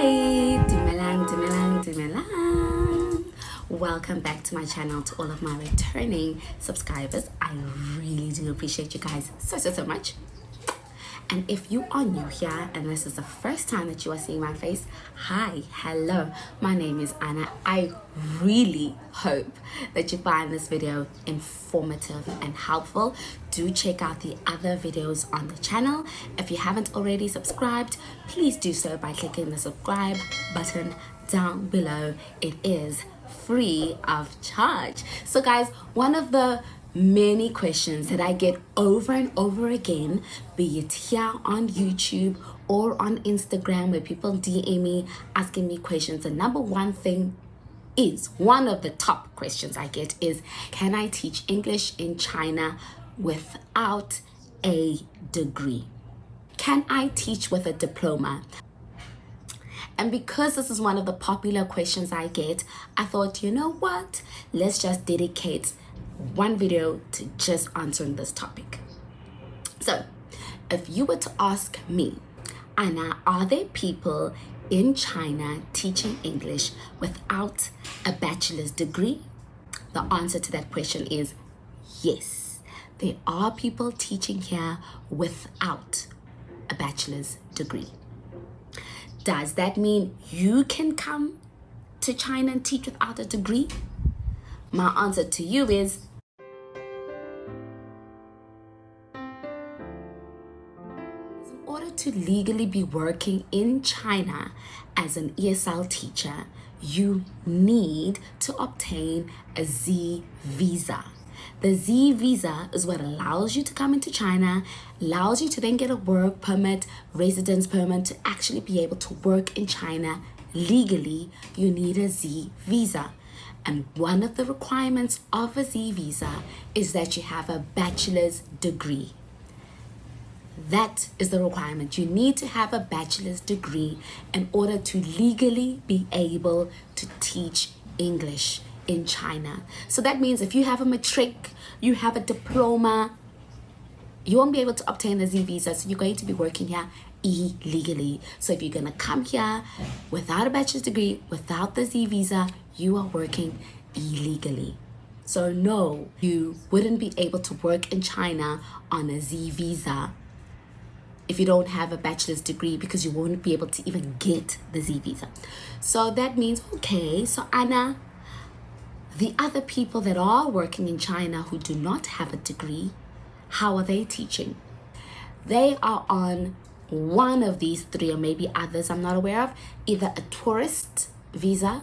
Hi, dumelang. Welcome back to my channel. To all of my returning subscribers, I really do appreciate you guys so much. And if you are new here and this is the first time that you are seeing my face, hi, hello, my name is Anna. I really hope that you find this video informative and helpful. Do check out the other videos on the channel. If you haven't already subscribed, please do so by clicking the subscribe button down below. It is free of charge. So guys, one of the many questions that I get over and over again, be it here on YouTube or on Instagram, where people DM me asking me questions, the number one thing is, one of the top questions I get is, can I teach English in China without a degree? Can I teach with a diploma? And because this is one of the popular questions I get, I thought, you know what, let's just dedicate one video to just answering this topic. So if you were to ask me, Anna, are there people in China teaching English without a bachelor's degree? The answer to that question is yes. There are people teaching here without a bachelor's degree. Does that mean you can come to China and teach without a degree? My answer to you is in order to legally be working in China as an ESL teacher, you need to obtain a Z visa. The Z visa is what allows you to come into China, allows you to then get a work permit, residence permit, to actually be able to work in China legally. You need a Z visa. And one of the requirements of a Z visa is that you have a bachelor's degree. That is the requirement. You need to have a bachelor's degree in order to legally be able to teach English in China. So that means if you have a matric, you have a diploma, you won't be able to obtain the Z visa. So you're going to be working here illegally. So if you're going to come here without a bachelor's degree, without the Z visa, you are working illegally. So no, you wouldn't be able to work in China on a Z visa if you don't have a bachelor's degree, because you won't be able to even get the Z visa. So that means, okay, so Anna, the other people that are working in China who do not have a degree, how are they teaching? They are on one of these three, or maybe others I'm not aware of, either a tourist visa,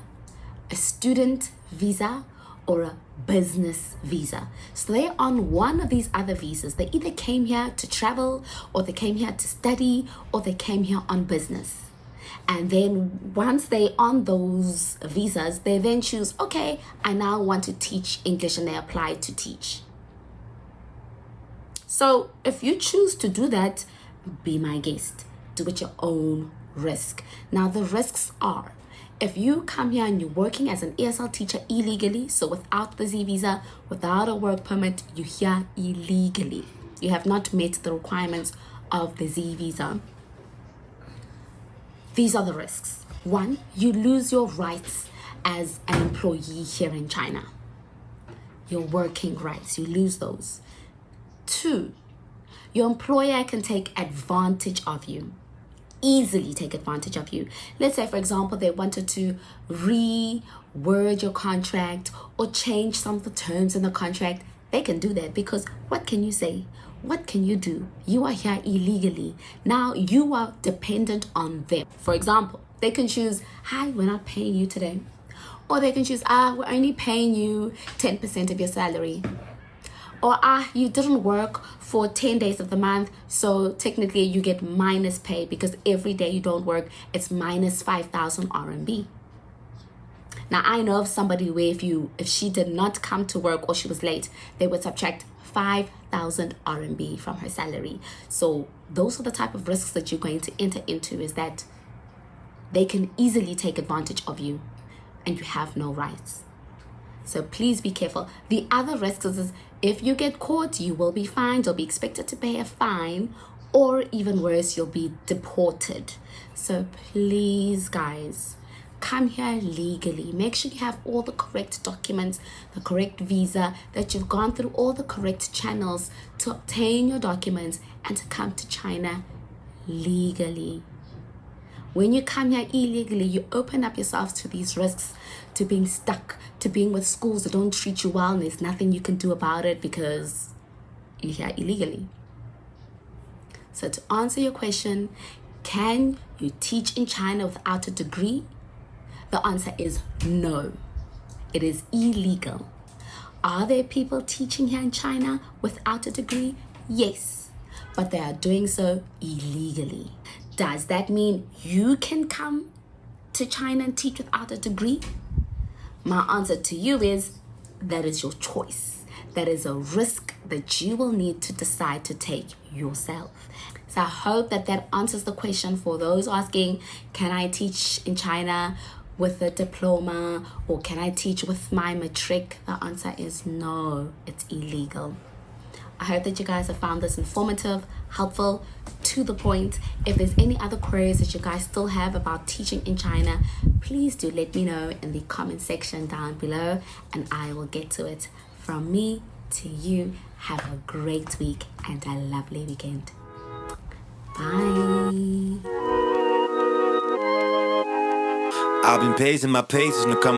a student visa, or a business visa. So they're on one of these other visas. They either came here to travel, or they came here to study, or they came here on business. And then once they're on those visas, they then choose, okay, I now want to teach English, and they apply to teach. So if you choose to do that, be my guest. Do it your own risk. Now the risks are, if you come here and you're working as an ESL teacher illegally, so without the Z visa, without a work permit, you're here illegally. You have not met the requirements of the Z visa. These are the risks. One, you lose your rights as an employee here in China. Your working rights, you lose those. Two, your employer can take advantage of you, easily take advantage of you. Let's say, for example, they wanted to reword your contract or change some of the terms in the contract. They can do that, because what can you say? What can you do? You are here illegally. Now you are dependent on them. For example, they can choose, hi, we're not paying you today. Or they can choose, we're only paying you 10% of your salary. Or you didn't work for 10 days of the month, so technically you get minus pay, because every day you don't work, it's minus 5,000 RMB. Now I know of somebody where if she did not come to work or she was late, they would subtract 5,000 RMB from her salary. So those are the type of risks that you're going to enter into, is that they can easily take advantage of you and you have no rights. So please be careful. The other risk is if you get caught, you will be fined or be expected to pay a fine, or even worse, you'll be deported. So please, guys, come here legally. Make sure you have all the correct documents, the correct visa, that you've gone through all the correct channels to obtain your documents and to come to China legally. When you come here illegally, you open up yourself to these risks, to being stuck, to being with schools that don't treat you well, and there's nothing you can do about it because you're here illegally. So to answer your question, can you teach in China without a degree? The answer is no. It is illegal. Are there people teaching here in China without a degree? Yes, but they are doing so illegally. Does that mean you can come to China and teach without a degree? My answer to you is that is your choice. That is a risk that you will need to decide to take yourself. So I hope that answers the question for those asking, can I teach in China with a diploma, or can I teach with my matric? The answer is no, it's illegal. I hope that you guys have found this informative, helpful, to the point. If there's any other queries that you guys still have about teaching in China, please do let me know in the comment section down below, and I will get to it. From me to you, have a great week and a lovely weekend. Bye. I've been pacing my paces, no come